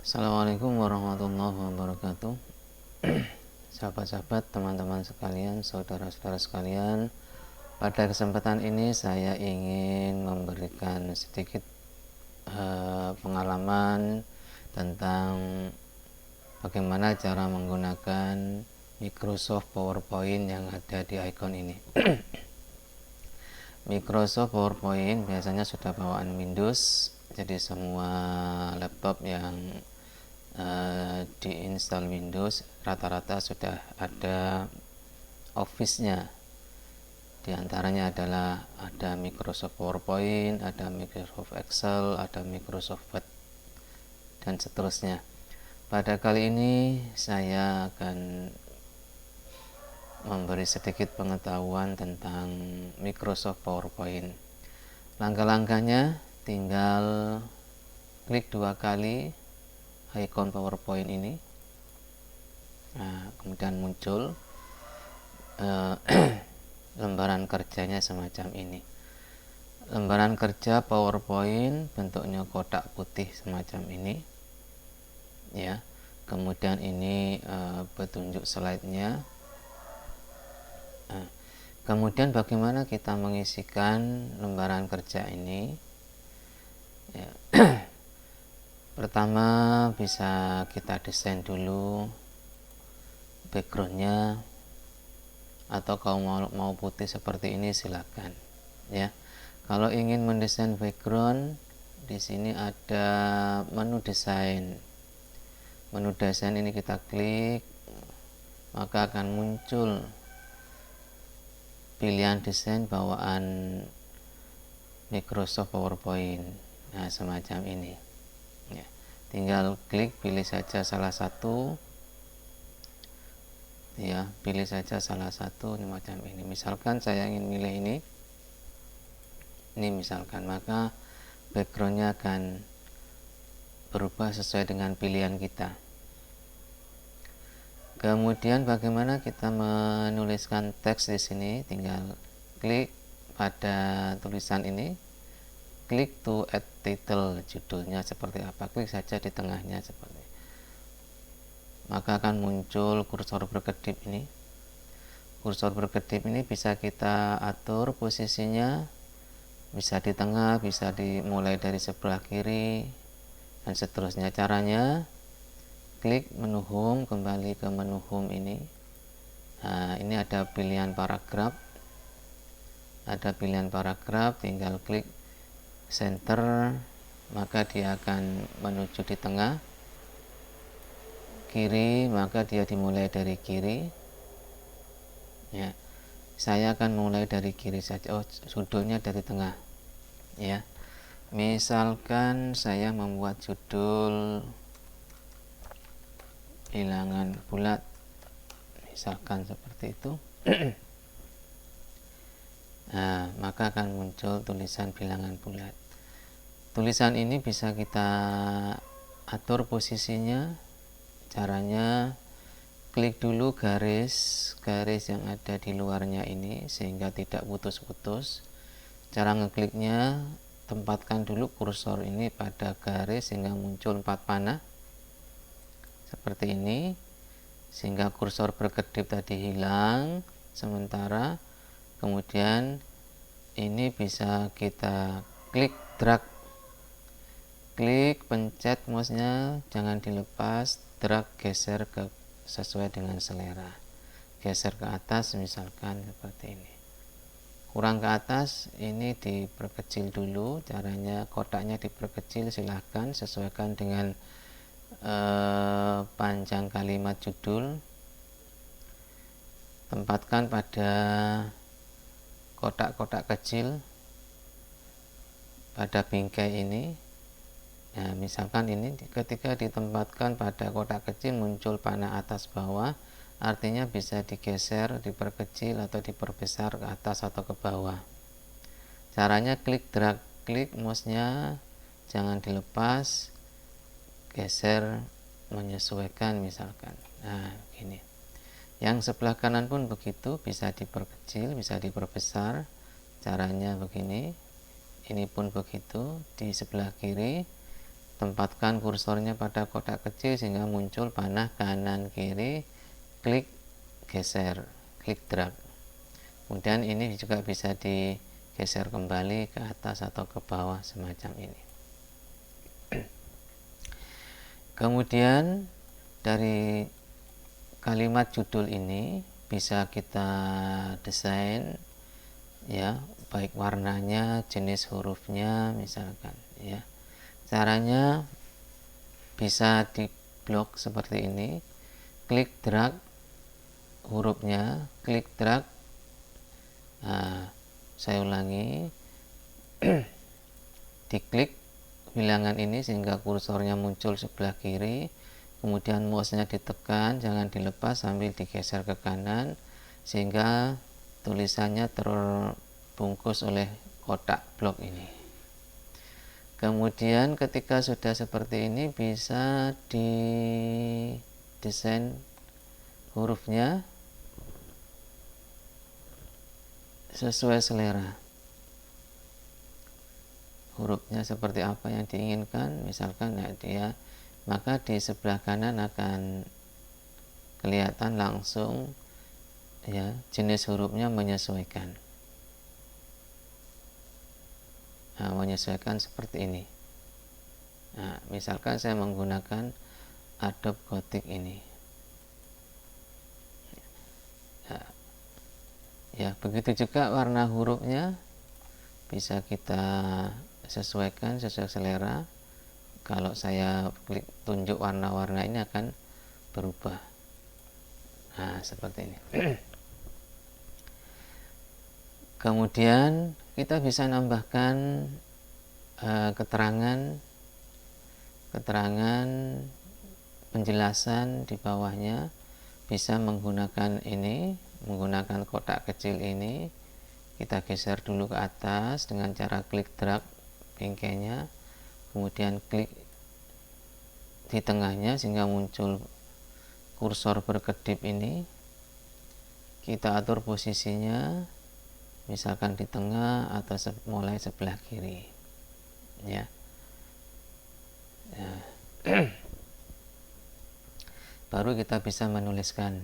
Assalamualaikum warahmatullahi wabarakatuh. Sahabat-sahabat, teman-teman sekalian, saudara-saudara sekalian, pada kesempatan ini saya ingin memberikan sedikit pengalaman tentang bagaimana cara menggunakan Microsoft PowerPoint yang ada di icon ini. Microsoft PowerPoint biasanya sudah bawaan Windows, jadi semua laptop yang diinstal Windows rata-rata sudah ada Office-nya. Di antaranya adalah ada Microsoft PowerPoint, ada Microsoft Excel, ada Microsoft Word, dan seterusnya. Pada kali ini saya akan memberi sedikit pengetahuan tentang Microsoft PowerPoint. Langkah-langkahnya tinggal klik 2 kali icon PowerPoint ini. Nah, kemudian muncul lembaran kerjanya semacam ini. Lembaran kerja PowerPoint bentuknya kotak putih semacam ini, ya. Kemudian ini petunjuk slide-nya. Kemudian bagaimana kita mengisikan lembaran kerja ini, ya. Pertama bisa kita desain dulu backgroundnya, atau kalau mau putih seperti ini silakan, ya. Kalau ingin mendesain background, di sini ada menu desain. Menu desain ini kita klik, maka akan muncul pilihan desain bawaan Microsoft PowerPoint. Nah, semacam ini, ya. Tinggal klik, pilih saja salah satu, ya, pilih saja salah satu macam ini. Misalkan saya ingin milih ini misalkan, maka backgroundnya akan berubah sesuai dengan pilihan kita. Kemudian bagaimana kita menuliskan teks di sini? Tinggal klik pada tulisan ini, klik to add title, judulnya seperti apa, klik saja di tengahnya seperti ini. Maka akan muncul kursor berkedip ini. Kursor berkedip ini bisa kita atur posisinya, bisa di tengah, bisa dimulai dari sebelah kiri, dan seterusnya. Caranya klik menu home, kembali ke menu home ini. Nah, ini ada pilihan paragraf, tinggal klik center, maka dia akan menuju di tengah. Kiri, maka dia dimulai dari kiri, ya. Saya akan mulai dari kiri saja. Oh, judulnya dari tengah, ya. Misalkan saya membuat judul bilangan bulat, misalkan seperti itu. Nah, maka akan muncul tulisan bilangan bulat. Tulisan ini bisa kita atur posisinya. Caranya klik dulu garis yang ada di luarnya ini sehingga tidak putus-putus. Cara ngekliknya, tempatkan dulu kursor ini pada garis sehingga muncul 4 panah seperti ini, sehingga kursor berkedip tadi hilang sementara. Kemudian ini bisa kita klik drag, klik, pencet mouse-nya, jangan dilepas, drag, geser ke sesuai dengan selera, geser ke atas misalkan seperti ini. Kurang ke atas, ini diperkecil dulu. Caranya kotaknya diperkecil, silahkan sesuaikan dengan panjang kalimat judul. Tempatkan pada kotak-kotak kecil pada bingkai ini. Nah, misalkan ini ketika ditempatkan pada kotak kecil muncul panah atas bawah, artinya bisa digeser, diperkecil atau diperbesar ke atas atau ke bawah. Caranya klik drag, klik mouse-nya, jangan dilepas, geser menyesuaikan misalkan. Nah, gini. Yang sebelah kanan pun begitu, bisa diperkecil, bisa diperbesar. Caranya begini. Ini pun begitu. Di sebelah kiri tempatkan kursornya pada kotak kecil sehingga muncul panah kanan kiri, klik geser, klik drag. Kemudian ini juga bisa digeser kembali ke atas atau ke bawah semacam ini. Kemudian dari kalimat judul ini bisa kita desain ya, baik warnanya, jenis hurufnya misalkan ya. Caranya bisa di blok seperti ini, klik drag hurufnya, klik drag. Nah, saya ulangi, diklik bilangan ini sehingga kursornya muncul sebelah kiri, kemudian mouse-nya ditekan, jangan dilepas sambil digeser ke kanan sehingga tulisannya terbungkus oleh kotak blok ini. Kemudian ketika sudah seperti ini bisa didesain hurufnya sesuai selera. Hurufnya seperti apa yang diinginkan, misalkan ya maka di sebelah kanan akan kelihatan langsung ya jenis hurufnya menyesuaikan. Nah, menyesuaikan seperti ini. Nah, misalkan saya menggunakan Adobe Gothic ini. Ya, begitu juga warna hurufnya bisa kita sesuaikan sesuai selera. Kalau saya klik tunjuk warna-warna ini akan berubah. Nah, seperti ini. Kemudian kita bisa nambahkan keterangan penjelasan di bawahnya, bisa menggunakan ini, menggunakan kotak kecil ini. Kita geser dulu ke atas dengan cara klik drag bingkainya, kemudian klik di tengahnya sehingga muncul kursor berkedip ini. Kita atur posisinya misalkan di tengah atau mulai sebelah kiri ya. Baru kita bisa menuliskan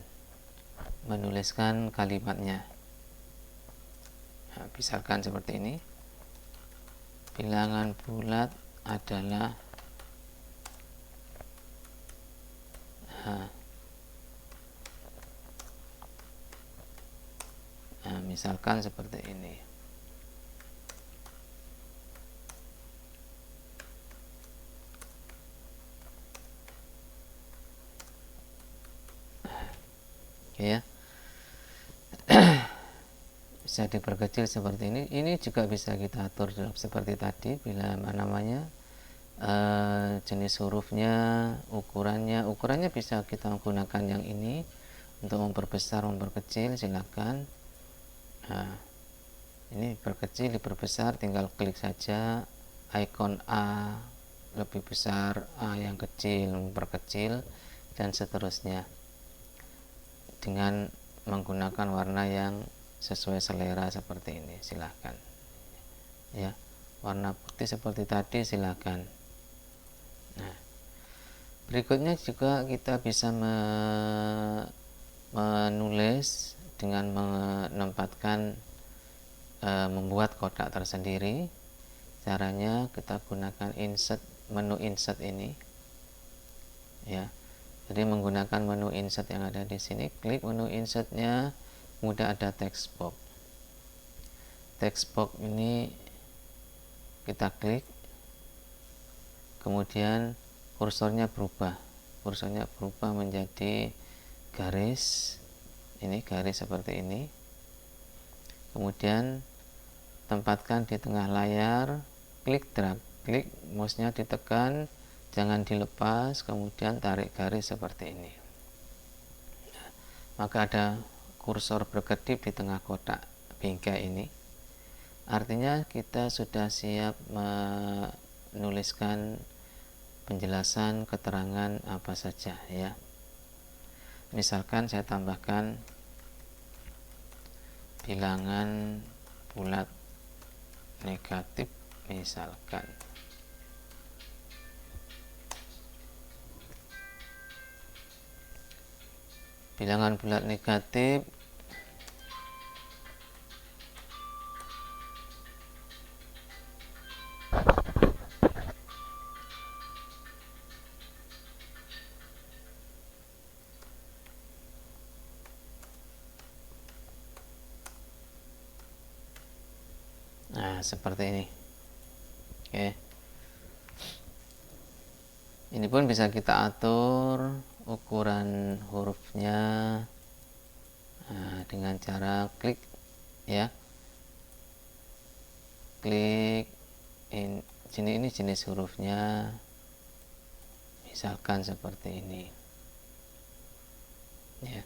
kalimatnya. Nah, misalkan seperti ini, bilangan bulat adalah misalkan seperti ini. Oke ya. Bisa diperkecil seperti ini. Ini juga bisa kita atur seperti tadi, bila namanya jenis hurufnya, ukurannya bisa kita menggunakan yang ini untuk memperbesar, memperkecil, silakan. Nah, ini diperkecil, diperbesar, tinggal klik saja ikon A lebih besar, A yang kecil memperkecil, dan seterusnya dengan menggunakan warna yang sesuai selera seperti ini. Silahkan ya, warna putih seperti tadi silahkan. Nah, berikutnya juga kita bisa menulis dengan menempatkan membuat kotak tersendiri. Caranya kita gunakan menu insert ini ya. Jadi menggunakan menu insert yang ada di sini, klik menu insertnya, kemudian ada text box. Text box ini kita klik, kemudian kursornya berubah menjadi garis. Ini garis seperti ini. Kemudian tempatkan di tengah layar, klik drag, klik mouse-nya ditekan, jangan dilepas, kemudian tarik garis seperti ini. Maka ada kursor berkedip di tengah kotak bingkai ini. Artinya kita sudah siap menuliskan penjelasan, keterangan apa saja ya. Misalkan saya tambahkan bilangan bulat negatif misalkan. bilangan bulat negatif nah seperti ini. Oke, ini pun bisa kita atur ukuran hurufnya dengan cara klik ya, klik sini, ini jenis hurufnya misalkan seperti ini ya.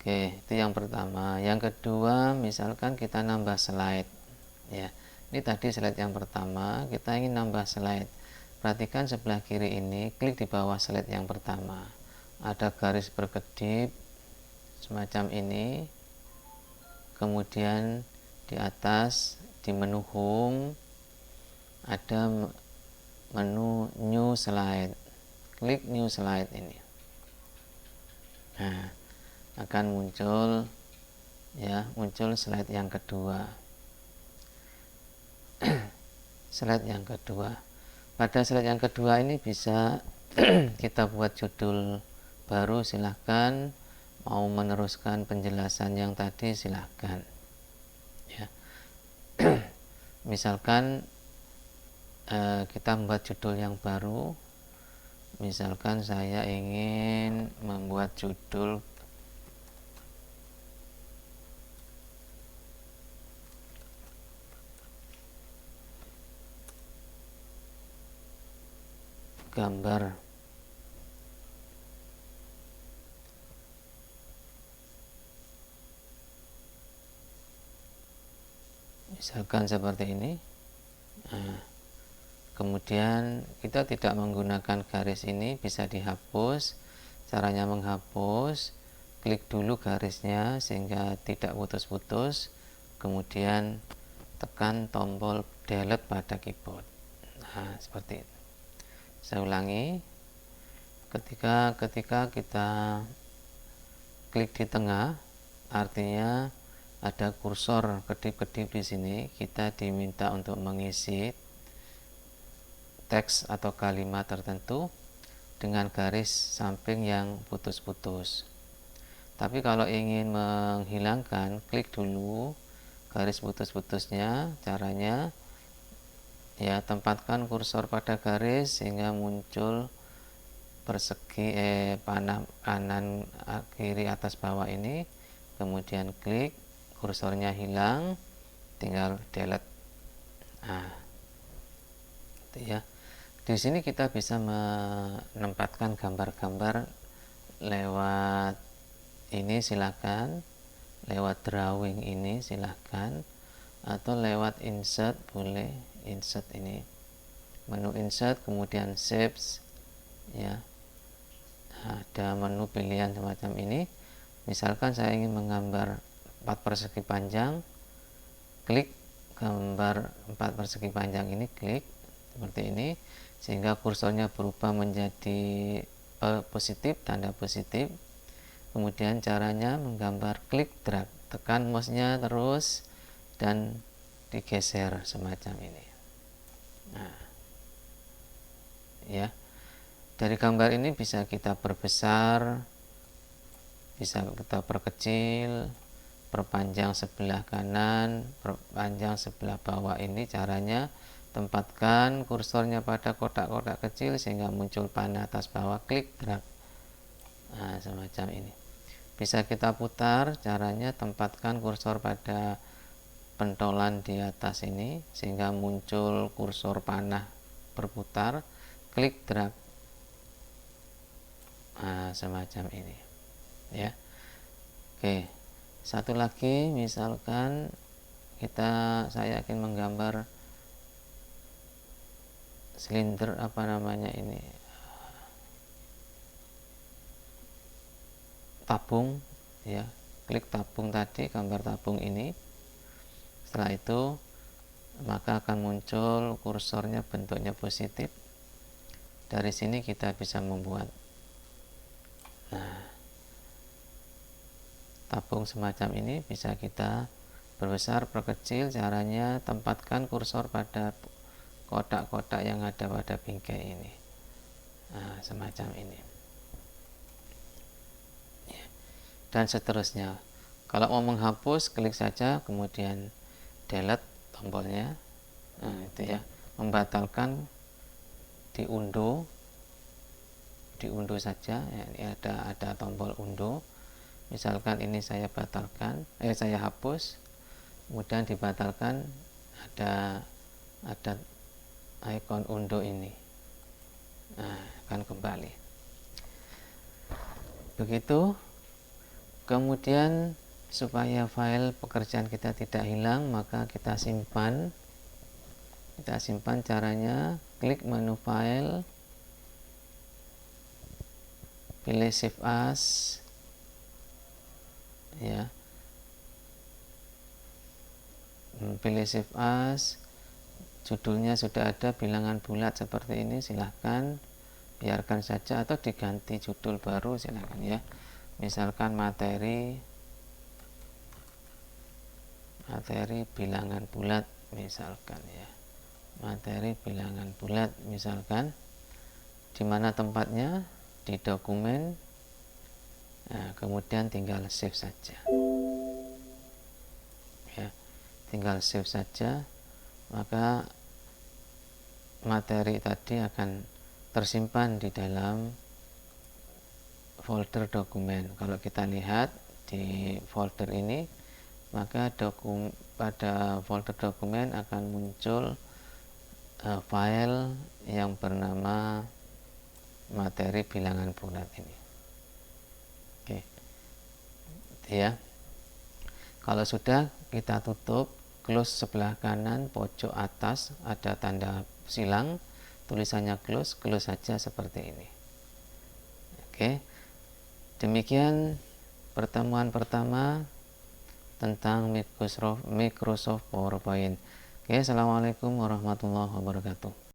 Oke, itu yang pertama. Yang kedua, misalkan kita nambah slide ya. Ini tadi slide yang pertama, kita ingin nambah slide. Perhatikan sebelah kiri ini, klik di bawah slide yang pertama. Ada garis berkedip semacam ini. Kemudian di atas di menu home ada menu new slide. Klik new slide ini. Nah, akan muncul ya, muncul slide yang kedua. Slide yang kedua. Pada slide yang kedua ini bisa kita buat judul baru, silahkan. Mau meneruskan penjelasan yang tadi silahkan ya. Misalkan kita membuat judul yang baru, misalkan saya ingin membuat judul gambar misalkan seperti ini. Nah, kemudian kita tidak menggunakan garis ini, bisa dihapus. Caranya menghapus, klik dulu garisnya sehingga tidak putus-putus, kemudian tekan tombol delete pada keyboard. Nah, seperti itu. Saya ulangi, ketika kita klik di tengah, artinya ada kursor kedip-kedip di sini, kita diminta untuk mengisi teks atau kalimat tertentu dengan garis samping yang putus-putus. Tapi kalau ingin menghilangkan, klik dulu garis putus-putusnya. Caranya ya, tempatkan kursor pada garis sehingga muncul persegi panah kanan kiri atas bawah ini, kemudian klik, kursornya hilang, tinggal delete. Nah, itu ya. Di sini kita bisa menempatkan gambar-gambar lewat ini silakan, lewat drawing ini silakan, atau lewat insert boleh. Insert ini, menu insert, kemudian shapes ya, ada menu pilihan semacam ini. Misalkan saya ingin menggambar 4 persegi panjang, klik gambar 4 persegi panjang ini, klik seperti ini sehingga kursornya berubah menjadi positif, tanda positif. Kemudian caranya menggambar, klik drag, tekan mouse-nya terus dan digeser semacam ini. Nah, ya, dari gambar ini bisa kita perbesar, bisa kita perkecil, perpanjang sebelah kanan, perpanjang sebelah bawah. Ini caranya, tempatkan kursornya pada kotak-kotak kecil sehingga muncul panah atas bawah, klik drag. Nah, semacam ini. Bisa kita putar, caranya tempatkan kursor pada pentolan di atas ini sehingga muncul kursor panah berputar, klik drag. Nah, semacam ini ya. Oke, satu lagi, misalkan saya ingin menggambar silinder, apa namanya ini, tabung ya, klik tabung tadi, gambar tabung ini. Setelah itu maka akan muncul kursornya bentuknya positif. Dari sini kita bisa membuat, nah tabung semacam ini bisa kita perbesar, perkecil. Caranya tempatkan kursor pada kotak-kotak yang ada pada bingkai ini. Nah, semacam ini. Dan seterusnya. Kalau mau menghapus, klik saja, kemudian delete tombolnya. Nah, itu ya. Membatalkan, diunduh saja. Ya, ini ada tombol unduh. Misalkan ini saya batalkan, saya hapus, kemudian dibatalkan, ada ikon unduh ini. Nah, akan kembali. Begitu. Kemudian supaya file pekerjaan kita tidak hilang, maka kita simpan. Caranya klik menu file, pilih save as, ya, pilih save as. Judulnya sudah ada bilangan bulat seperti ini, silahkan biarkan saja atau diganti judul baru, silahkan ya. Misalkan materi bilangan bulat, misalkan ya, materi bilangan bulat, misalkan. Di mana tempatnya? Di dokumen. Nah, kemudian tinggal save saja ya, tinggal save saja, maka materi tadi akan tersimpan di dalam folder dokumen. Kalau kita lihat di folder ini, maka pada folder dokumen akan muncul file yang bernama materi bilangan bulat ini. Oke, ya. Kalau sudah, kita tutup, close sebelah kanan pojok atas ada tanda silang, tulisannya close saja seperti ini. Oke, demikian pertemuan pertama tentang Microsoft PowerPoint. Oke, assalamualaikum warahmatullahi wabarakatuh.